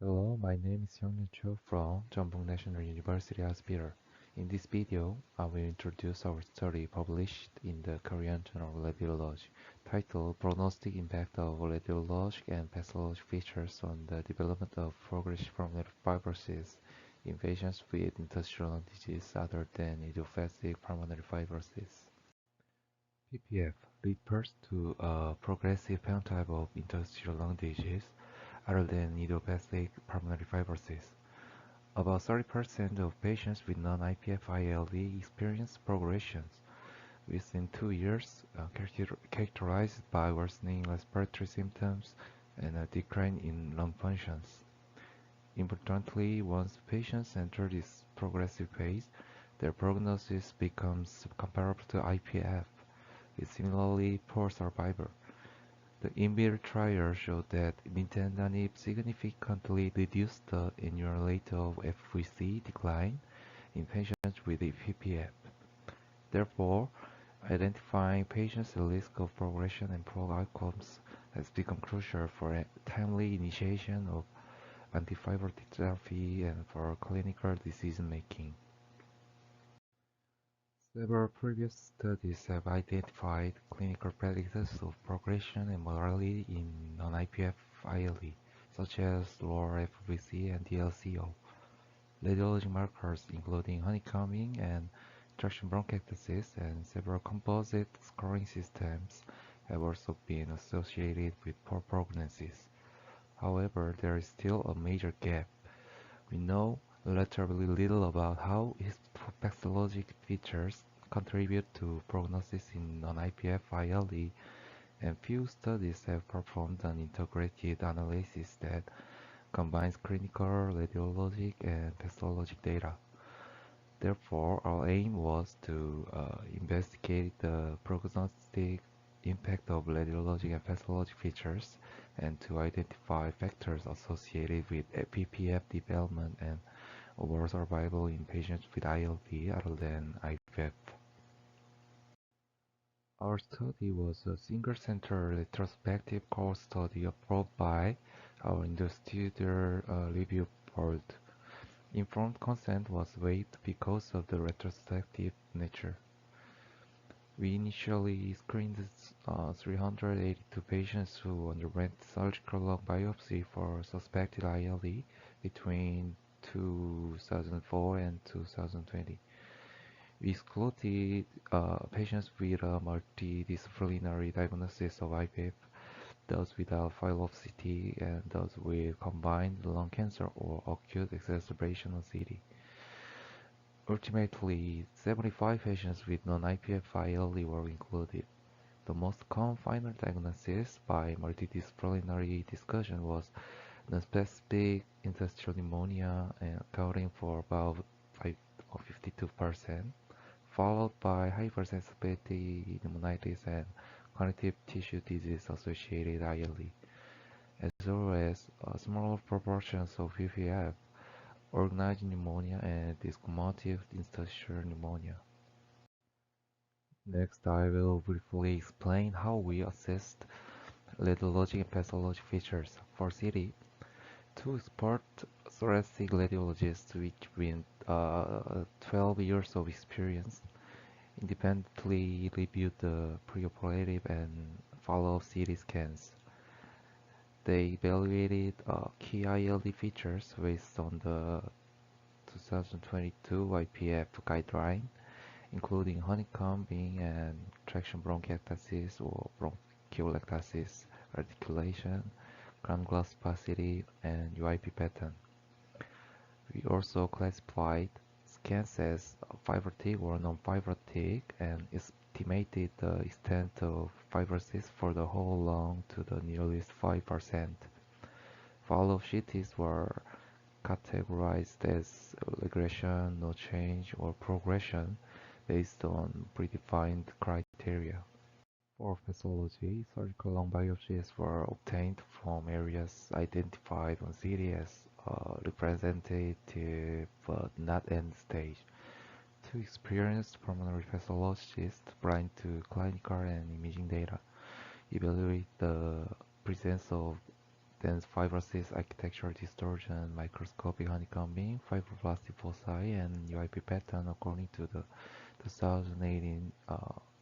Hello, my name is Yeon from Jeonbuk National University Hospital. In this video, I will introduce our study published in the Korean Journal of Radiology, titled Prognostic Impact of Radiologic and Pathologic Features on the Development of Progressive Pulmonary Fibrosis in patients with interstitial lung disease other than idiopathic pulmonary fibrosis. PPF refers to a progressive phenotype of interstitial lung disease other than idiopathic pulmonary fibrosis. About 30% of patients with non-IPF-ILD experience progressions within 2 years, characterized by worsening respiratory symptoms and a decline in lung functions. Importantly, once patients enter this progressive phase, their prognosis becomes comparable to IPF, with similarly poor survival. The in-vitro trial showed that nintedanib significantly reduced the annual rate of FVC decline in patients with PPF. Therefore, identifying patients at risk of progression and poor outcomes has become crucial for a timely initiation of antifibrotic therapy and for clinical decision-making. Several previous studies have identified clinical predictors of progression and mortality in non-IPF ILD, such as lower FVC and DLCO. Radiologic markers including honeycombing and traction bronchiectasis and several composite scoring systems have also been associated with poor prognosis. However, there is still a major gap. We know relatively little about how histopathologic features contribute to prognosis in non-IPF ILD, and few studies have performed an integrated analysis that combines clinical, radiologic, and pathologic data. Therefore, our aim was to investigate the prognostic impact of radiologic and pathologic features and to identify factors associated with PPF development and overall survival in patients with ILD other than IPF. Our study was a single-center retrospective cohort study approved by our Interstitial Review Board. Informed consent was waived because of the retrospective nature. We initially screened 382 patients who underwent surgical lung biopsy for suspected ILD between 2004 and 2020. We excluded patients with a multidisciplinary diagnosis of IPF, those without follow-up CT, and those with combined lung cancer or acute exacerbation of CT. Ultimately, 75 patients with non-IPF ILD were included. The most common final diagnosis by multidisciplinary discussion was nonspecific interstitial pneumonia, accounting for about 52%, followed by hypersensitivity pneumonitis and connective tissue disease associated ILD, as well as smaller proportions of PPF, organized pneumonia, and discommotive interstitial pneumonia. Next, I will briefly explain how we assessed radiologic and pathologic features. For CT, two expert thoracic radiologists with 12 years of experience independently reviewed the preoperative and follow-up CT scans. They evaluated key ILD features based on the 2022 IPF guideline, including honeycombing and traction bronchiectasis or bronchiectasis, articulation, ground glass opacity, and UIP pattern. We also classified scans as fibrotic or non-fibrotic and estimated the extent of fibrosis for the whole lung to the nearest 5%. Follow-up CTs were categorized as regression, no change, or progression based on predefined criteria. For pathology, surgical lung biopsies were obtained from areas identified on CT as representative but not end stage. Two experienced pulmonary pathologists blind to clinical and imaging data evaluate the presence of dense fibrosis, architectural distortion, microscopic honeycombing, fibroblastic foci, and UIP pattern according to the 2018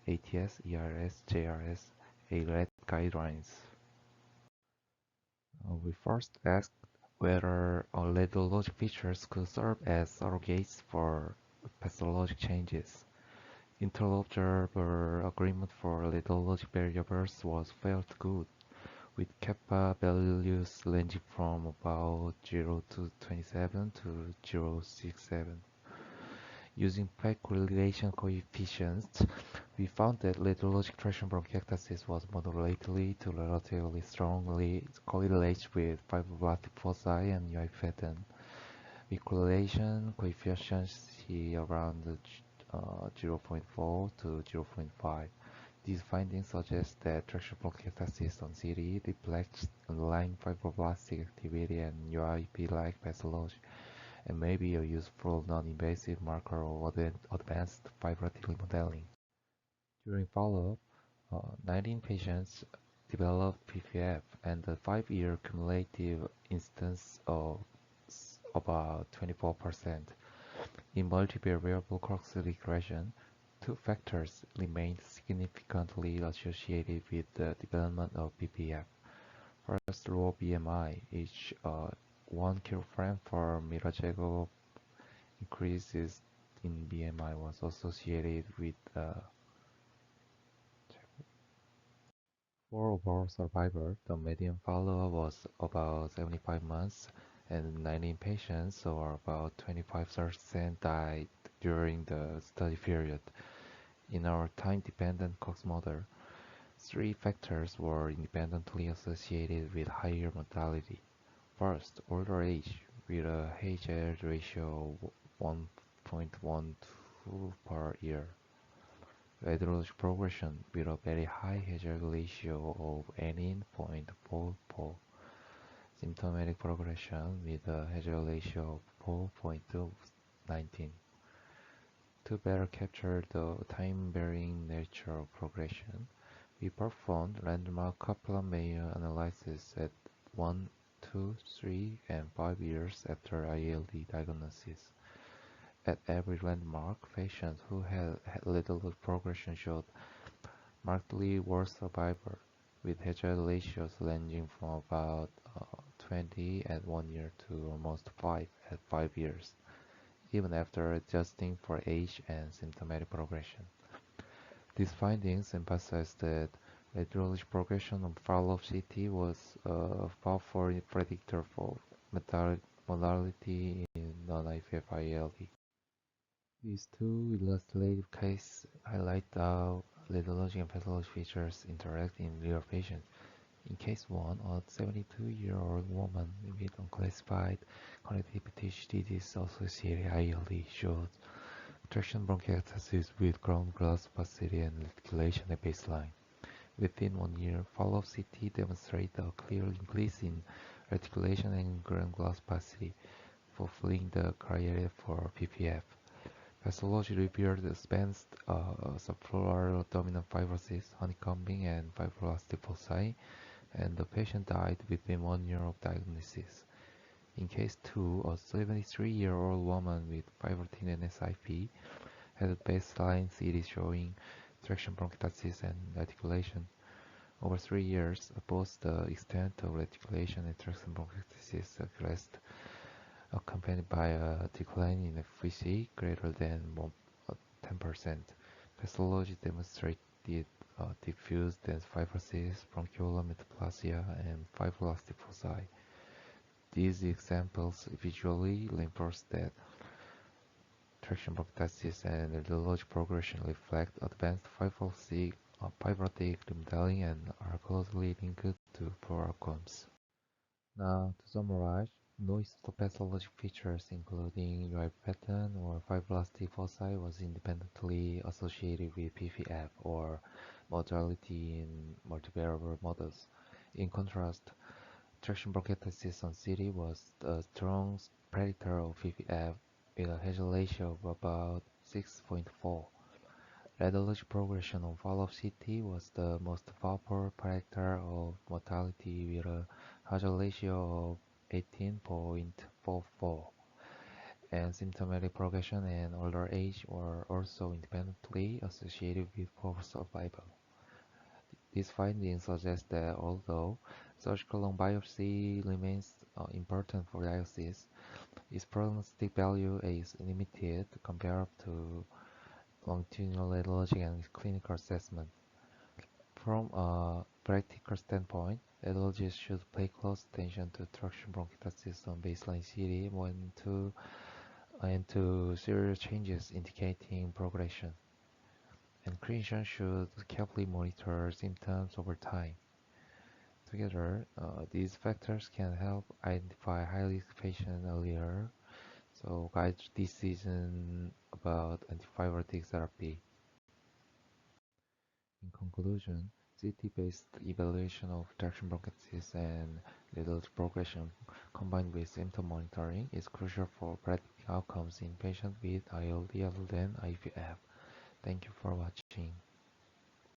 ATS, ERS, JRS, ALET guidelines. We first asked whether radiologic features could serve as surrogates for pathologic changes. Interobserver agreement for radiologic variables was felt good, with kappa values ranging from about 0 to 27 to 0.67. Using pack correlation coefficients, we found that radiologic traction bronchiectasis was moderately to relatively strongly correlated with fibroblastic foci and UI pattern, with correlation coefficients around zero point 0.4 to zero point 0.5. These findings suggest that traction bronchiectasis on CT reflects underlying fibroblastic activity and UIP-like pathology, and may be a useful non-invasive marker of advanced fibrotic remodeling. During follow-up, 19 patients developed PPF, and the 5-year cumulative incidence of about 24%. In multivariable cross regression, two factors remained significantly associated with the development of PPF. First, low BMI, each 1 kilogram per meter Jacob increases in BMI was associated with for overall survivor. The median follow-up was about 75 months, and 19 patients, or about 25%, died during the study period. In our time-dependent Cox model, three factors were independently associated with higher mortality. First, older age, with a hazard ratio of 1.12 per year. Radiologic progression, with a very high hazard ratio of N/0.44. Symptomatic progression, with a hazard ratio of 4.219. To better capture the time-varying nature of progression, we performed landmark Kaplan-Meier analysis at 1, 2, 3, and 5 years after ILD diagnosis. At every landmark, patients who had little progression showed markedly worse survival, with hazard ratios ranging from about 20 at 1 year to almost 5 at 5 years, even after adjusting for age and symptomatic progression. These findings emphasize that radiologic progression on follow-up CT was a powerful predictor for mortality in non-IPF ILD. These two illustrative cases highlight how radiology and pathology features interact in real patients. In case 1, a 72-year-old woman with unclassified connective tissue disease-associated ILD showed traction bronchiectasis with ground glass opacity and reticulation at baseline. Within 1 year, follow-up CT demonstrated a clear increase in reticulation and ground glass opacity, fulfilling the criteria for PPF. Pathology revealed advanced subpleural dominant fibrosis, honeycombing, and fibroblastic foci, and the patient died within 1 year of diagnosis. In case 2, a 73-year-old woman with fibrotin and SIP had a baseline CT showing traction bronchiectasis and reticulation. Over 3 years, both the extent of reticulation and traction bronchiectasis progressed, accompanied by a decline in FVC greater than 10%. Pathology demonstrated diffuse dense fibrosis, bronchiolar metaplasia, and fibroblastic foci. These examples visually reinforce that traction bronchiectasis and radiologic progression reflect advanced fibrotic remodeling and are closely linked to poor outcomes. Now, to summarize, no histopathologic features including UI pattern or fibroblastic foci was independently associated with PPF or mortality in multivariable models. In contrast, traction bronchiectasis on CT was a strong predictor of PPF with a hazard ratio of about 6.4. Radiologic progression on follow-up CT was the most powerful predictor of mortality with a hazard ratio of 18.44, and symptomatic progression and older age were also independently associated with poor survival. These findings suggest that although surgical lung biopsy remains important for diagnosis, its prognostic value is limited compared to longitudinal radiology and clinical assessment. From a practical standpoint, radiologists should pay close attention to traction bronchiectasis on baseline CT and to serious changes indicating progression. And clinicians should carefully monitor symptoms over time. Together, these factors can help identify high-risk patients earlier, so guide decisions about antifibrotic therapy. In conclusion, CT-based evaluation of traction bronchitis and radiology progression combined with symptom monitoring is crucial for predicting outcomes in patients with ILD other than IPF. Thank you for watching.